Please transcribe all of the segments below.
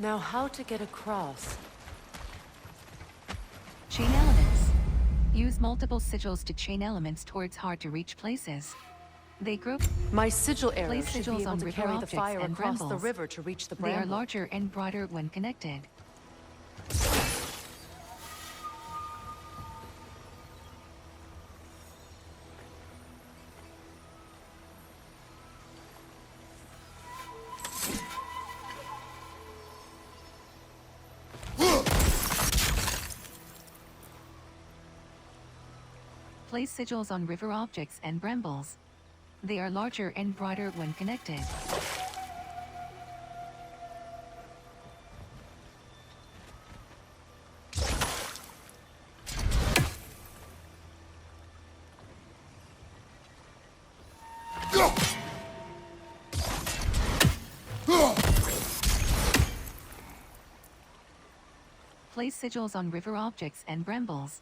Now how to get across? Chain elements. Use multiple sigils to chain elements towards hard-to-reach places. They group. My sigil arrow Place should be sigils able on to river carry the objects fire and across the brambles. river to reach the They are bramble. larger and broader when connected. Place sigils on river objects and brambles. They are larger and broader when connected. Place sigils on river objects and brambles.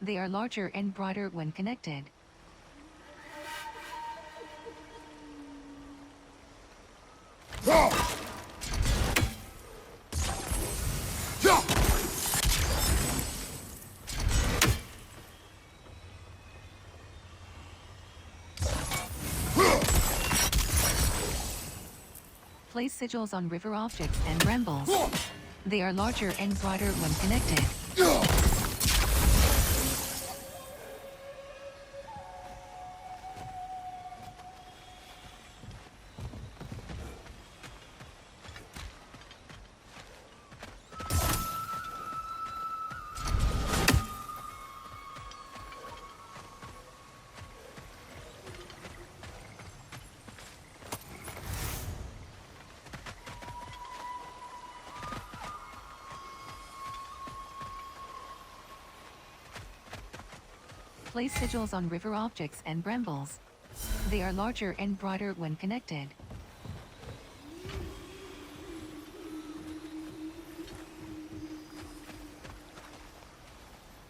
They are larger and broader when connected. Place sigils on river objects and brambles. They are larger and broader when connected. Place sigils on river objects and brambles. They are larger and broader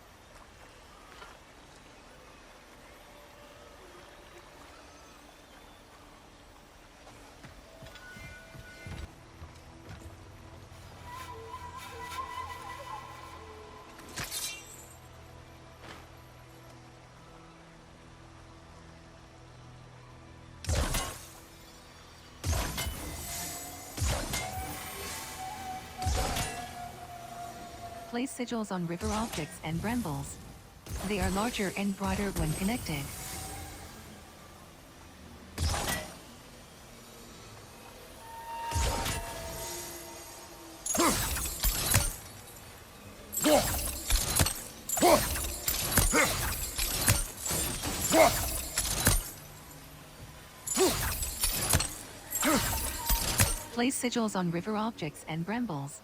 when connected. Place sigils on river objects and brambles. They are larger and broader when connected. Place sigils on river objects and brambles.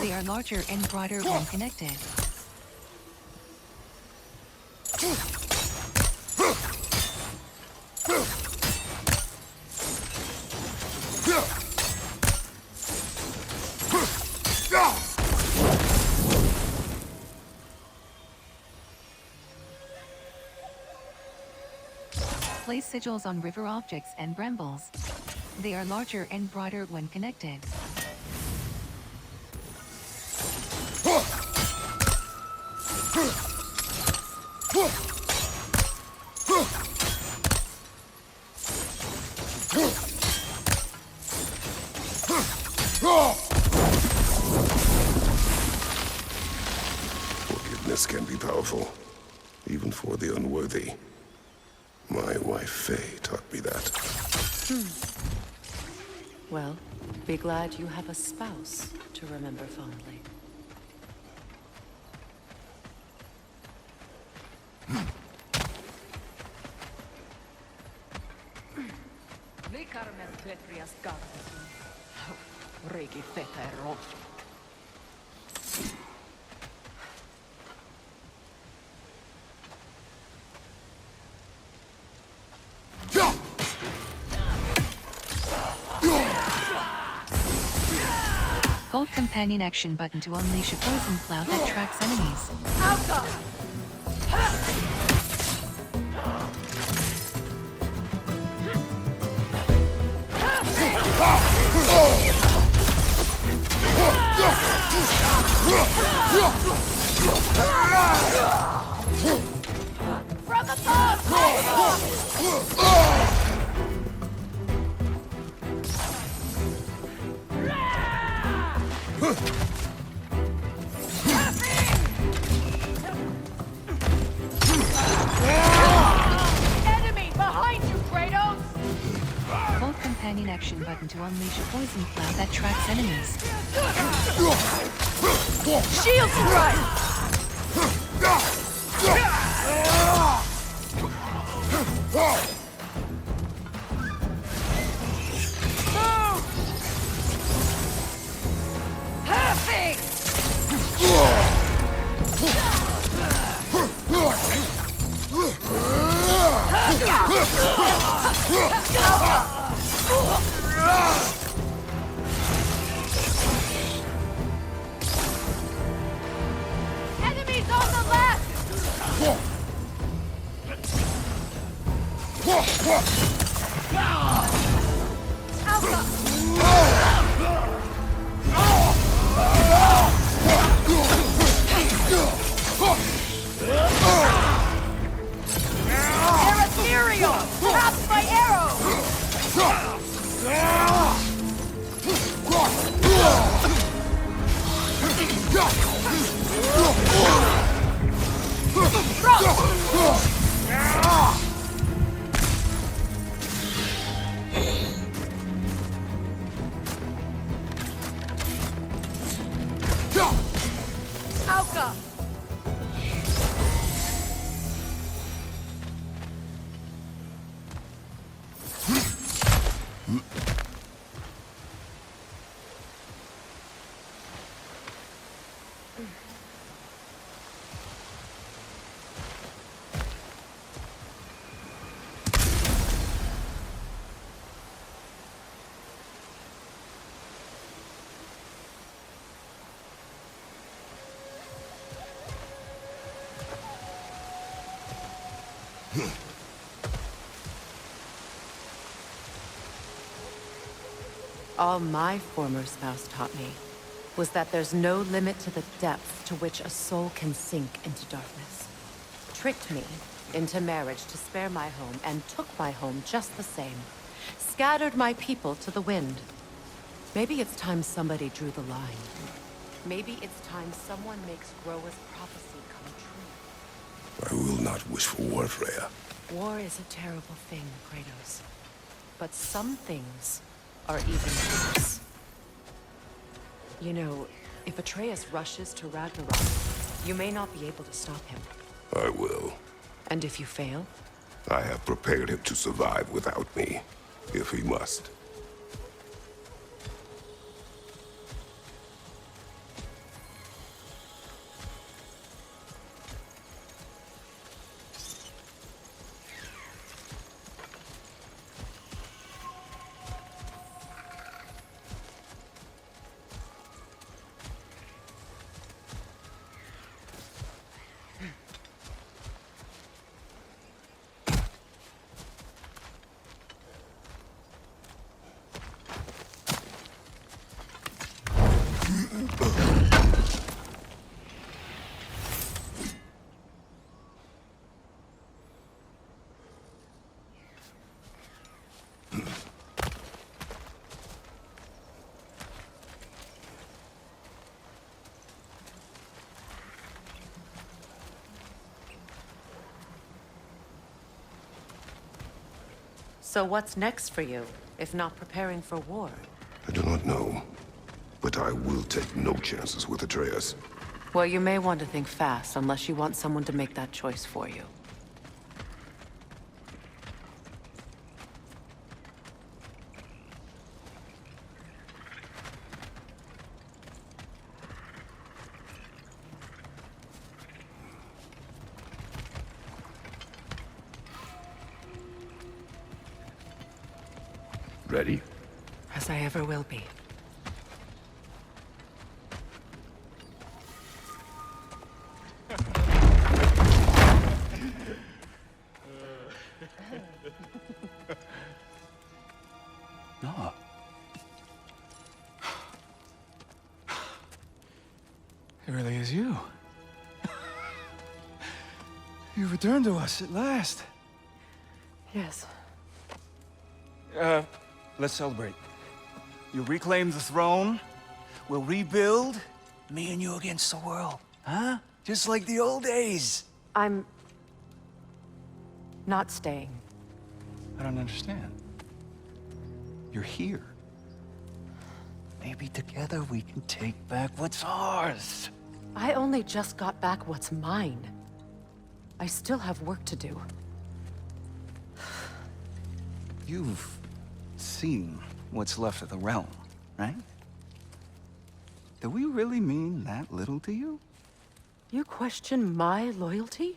They are larger and broader when connected. Place sigils on river objects and brambles. They are larger and broader when connected. Forgiveness can be powerful, even for the unworthy. My wife Faye taught me that. Well, be glad you have a spouse to remember fondly. Hold companion action button to unleash a poison cloud that tracks enemies. Enemy behind you, Kratos! Hold companion action button to unleash a poison cloud that tracks enemies. Shield strike! Perfect! Enemies on the left! They're ethereal! Trapped by arrows! Alka! All my former spouse taught me was that there's no limit to the depth to which a soul can sink into darkness. Tricked me into marriage to spare my home and took my home just the same. Scattered my people to the wind. Maybe it's time somebody drew the line. Maybe it's time someone makes Groa's prophecy come true. I will not wish for war, Freya. War is a terrible thing, Kratos. But some things are even worse. You know, if Atreus rushes to Ragnarok, you may not be able to stop him. I will. And if you fail? I have prepared him to survive without me, if he must. So what's next for you, if not preparing for war? I do not know, but I will take no chances with Atreus. Well, you may want to think fast, unless you want someone to make that choice for you. Ready? As I ever will be. No. It really is you. You've returned to us at last. Yes. Let's celebrate. You reclaim the throne, we'll rebuild, me and you against the world. Huh? Just like the old days. I'm... not staying. I don't understand. You're here. Maybe together we can take back what's ours. I only just got back what's mine. I still have work to do. You've seen what's left of the realm, right? Do we really mean that little to you? You question my loyalty?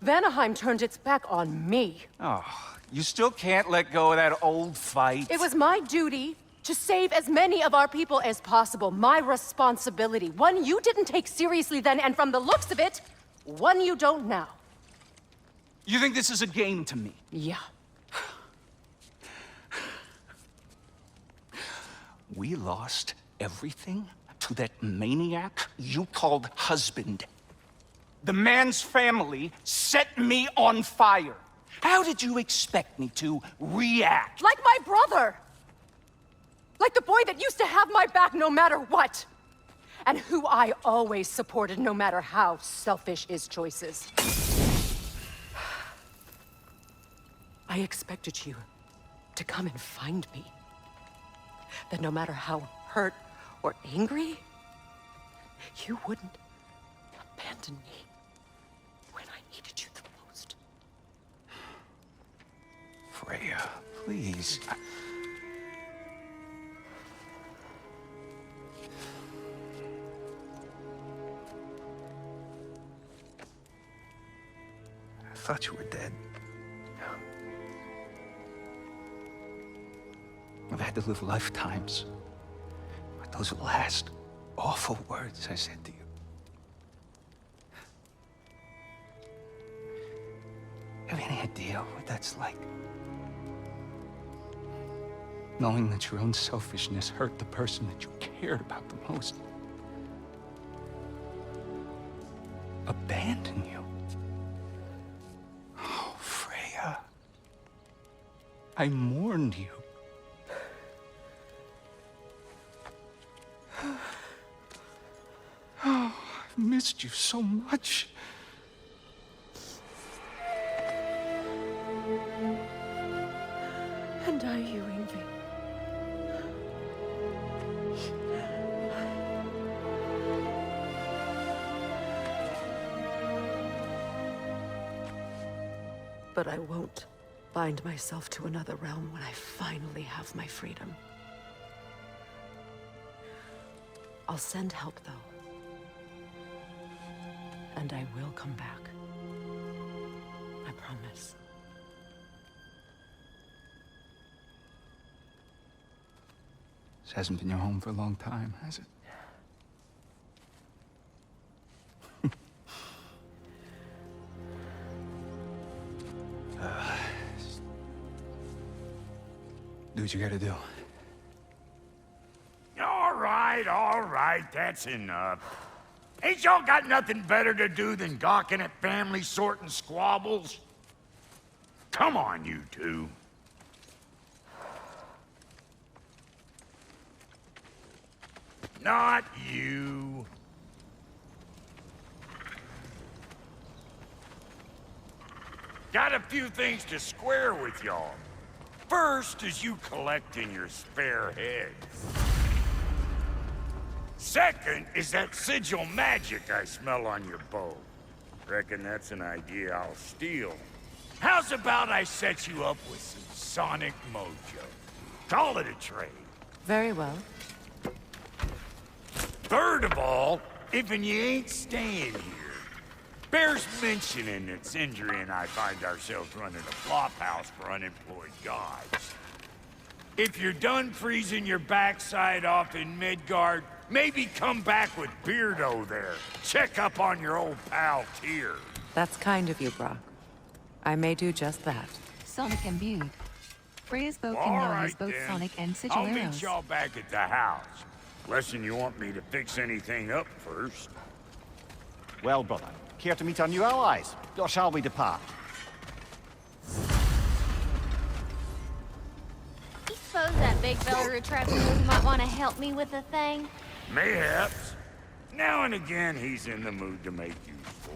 Vanaheim turned its back on me. Oh, you still can't let go of that old fight? It was my duty to save as many of our people as possible. My responsibility. One you didn't take seriously then, and from the looks of it, one you don't now. You think this is a game to me? Yeah. We lost everything to that maniac you called husband. The man's family set me on fire. How did you expect me to react? Like my brother! Like the boy that used to have my back no matter what! And who I always supported no matter how selfish his choices. I expected you to come and find me. That no matter how hurt or angry, you wouldn't abandon me when I needed you the most. Freya, please. I thought you were dead. I've had to live lifetimes with those last awful words I said to you. You have any idea what that's like? Knowing that your own selfishness hurt the person that you cared about the most. Abandon you. Oh, Freya. I mourned you. Oh, I've missed you so much. And I you, Ingvi. But I won't bind myself to another realm when I finally have my freedom. I'll send help, though. And I will come back. I promise. This hasn't been your home for a long time, has it? Do what you gotta do. All right, that's enough. Ain't y'all got nothing better to do than gawking at family sorting squabbles? Come on, you two. Not you. Got a few things to square with y'all. First is you collecting your spare heads. Second is that sigil magic I smell on your bow. Reckon that's an idea I'll steal. How's about I set you up with some sonic mojo? Call it a trade. Very well. Third of all, if you ain't staying here, bears mentioning that Sindri and I find ourselves running a flop house for unemployed gods. If you're done freezing your backside off in Midgard, maybe come back with Beardo there. Check up on your old pal Tyr. That's kind of you, Brock. I may do just that. Sonic imbued. Freya's bow All can now right, use both then. sonic and sigil I'll meet arrows. y'all back at the house. Unless you want me to fix anything up first. Well, brother, care to meet our new allies? Or shall we depart? big fella retracting who might want to help me with a thing? Mayhaps. Now and again, he's in the mood to make useful.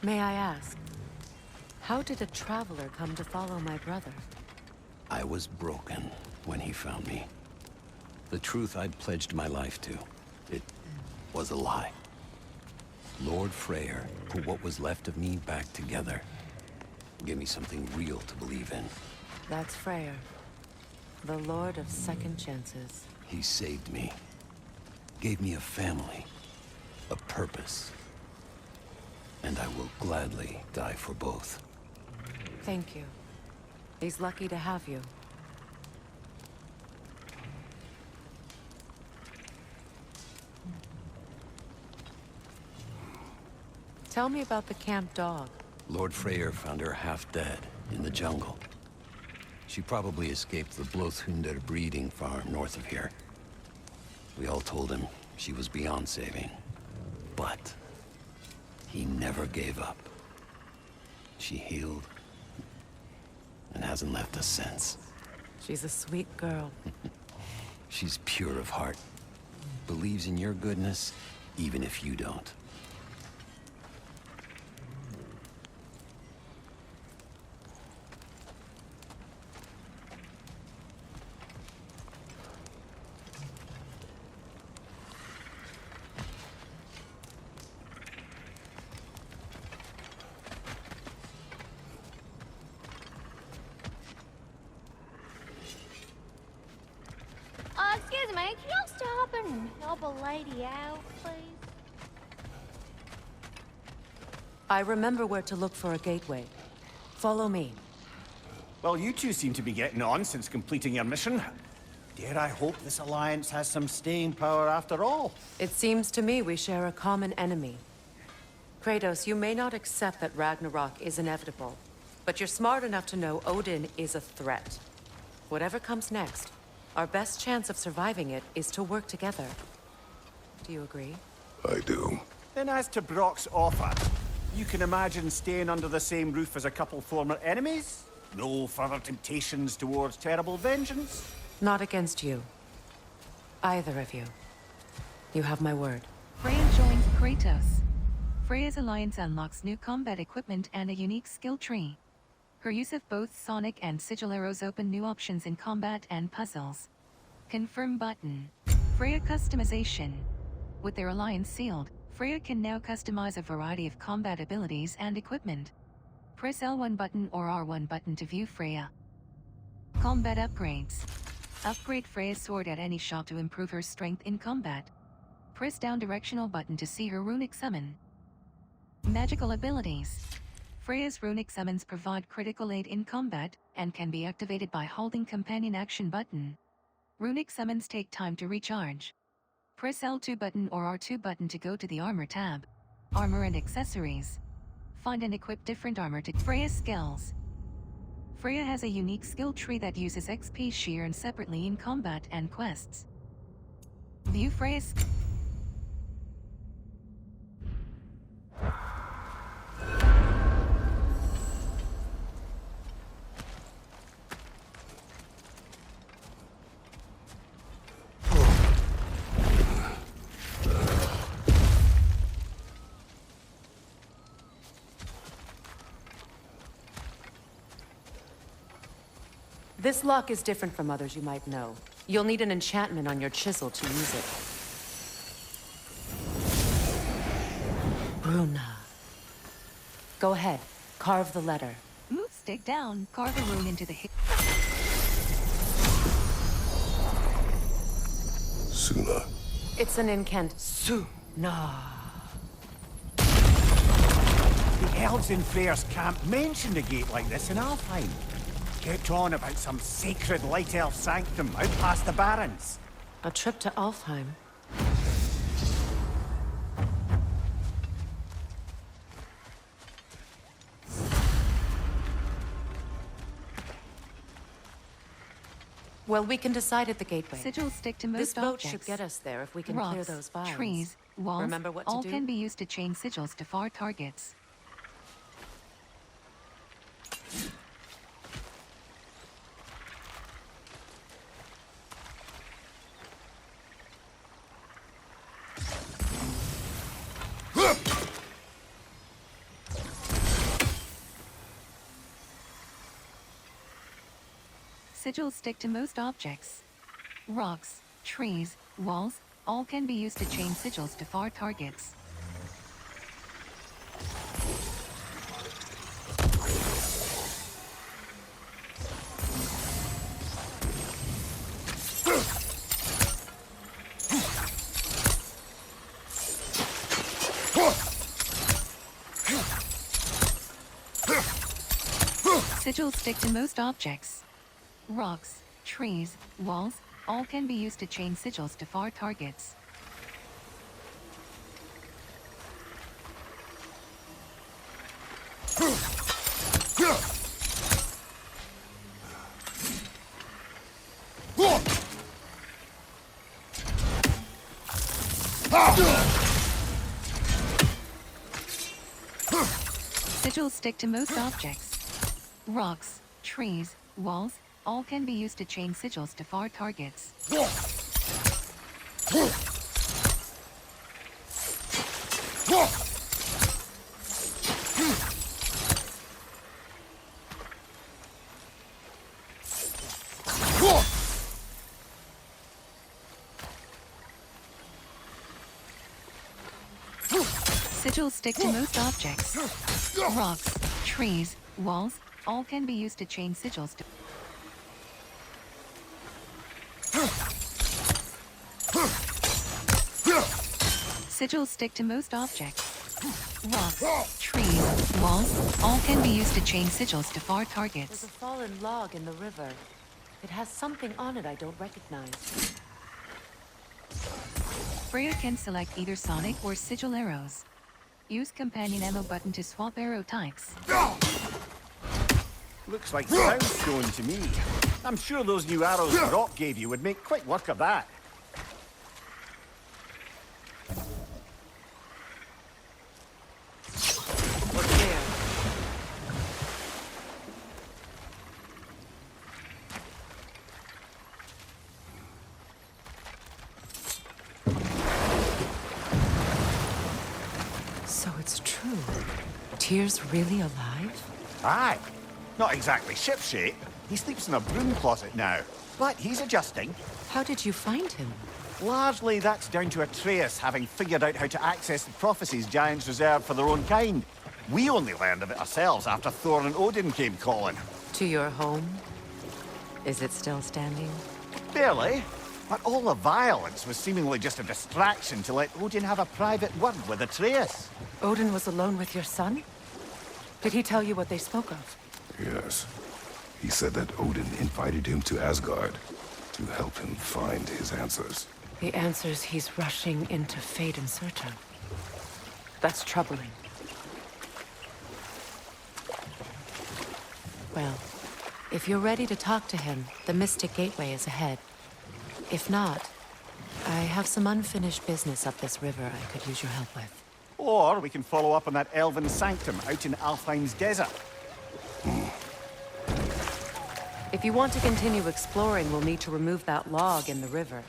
May I ask, how did a traveler come to follow my brother? I was broken when he found me. The truth I'd pledged my life to, it was a lie. Lord Freyr put what was left of me back together. Give me something real to believe in. That's Freyr, the Lord of Second Chances. He saved me. Gave me a family. A purpose. And I will gladly die for both. Thank you. He's lucky to have you. Tell me about the camp dog. Lord Freyr found her half dead in the jungle. She probably escaped the Blothunder breeding farm north of here. We all told him she was beyond saving. But he never gave up. She healed and hasn't left us since. She's a sweet girl. She's pure of heart. Believes in your goodness, even if you don't. Excuse me, can y'all stop and help a lady out, please? I remember where to look for a gateway. Follow me. Well, you two seem to be getting on since completing your mission. Dare I hope this alliance has some staying power after all? It seems to me we share a common enemy. Kratos, you may not accept that Ragnarok is inevitable, but you're smart enough to know Odin is a threat. Whatever comes next, our best chance of surviving it is to work together. Do you agree? I do. Then as to Brock's offer, you can imagine staying under the same roof as a couple former enemies? No further temptations towards terrible vengeance? Not against you. Either of you. You have my word. Freya joins Kratos. Freya's alliance unlocks new combat equipment and a unique skill tree. Her use of both sonic and sigil arrows open new options in combat and puzzles. Confirm button. Freya customization. With their alliance sealed, Freya can now customize a variety of combat abilities and equipment. Press L1 button or R1 button to view Freya. Combat upgrades. Upgrade Freya's sword at any shop to improve her strength in combat. Press down directional button to see her runic summon. Magical abilities. Freya's runic summons provide critical aid in combat, and can be activated by holding companion action button. Runic summons take time to recharge. Press L2 button or R2 button to go to the armor tab. Armor and accessories. Find and equip different armor to Freya's skills. Freya has a unique skill tree that uses XP sheer and separately in combat and quests. View Freya's... This lock is different from others you might know. You'll need an enchantment on your chisel to use it. Bruna. Go ahead. Carve the letter. Move stick down, carve a rune into the hip. Suna. It's an incant. Suna. The elves in Freyr's camp mentioned a gate like this in Alfheim. Kept on about some sacred light elf sanctum out past the barrens. A trip to Alfheim. Well, we can decide at the gateway. Sigils stick to most This boat objects. should get us there if we can Rocks, clear those vines. trees, walls, Remember what to all do? can be used to chain sigils to far targets. Sigils stick to most objects. Rocks, trees, walls, all can be used to chain sigils to far targets. Sigils stick to most objects. Rocks, trees, walls, all can be used to chain sigils to far targets. Sigils stick to most objects. Rocks, trees, walls, all can be used to chain sigils to far targets. Sigils stick to most objects. Rocks, trees, walls, all can be used to chain sigils to... Sigils stick to most objects. Rocks, trees, walls, all can be used to chain sigils to far There's targets. a fallen log in the river. It has something on it I don't recognize. Freya can select either sonic or sigil arrows. Use companion ammo button to swap arrow types. Looks like soundstone to me. I'm sure those new arrows Rock gave you would make quick work of that. We're clear. So it's true. Tyr's really alive? Aye. Not exactly shipshape. He sleeps in a broom closet now. But he's adjusting. How did you find him? Largely, that's down to Atreus having figured out how to access the prophecies giants reserved for their own kind. We only learned of it ourselves after Thor and Odin came calling. To your home? Is it still standing? Barely. But all the violence was seemingly just a distraction to let Odin have a private word with Atreus. Odin was alone with your son? Did he tell you what they spoke of? Yes. He said that Odin invited him to Asgard to help him find his answers. The answers he's rushing into fate in search of. That's troubling. Well, if you're ready to talk to him, the Mystic Gateway is ahead. If not, I have some unfinished business up this river I could use your help with. Or we can follow up on that elven sanctum out in Alfheim's desert. If you want to continue exploring, we'll need to remove that log in the river.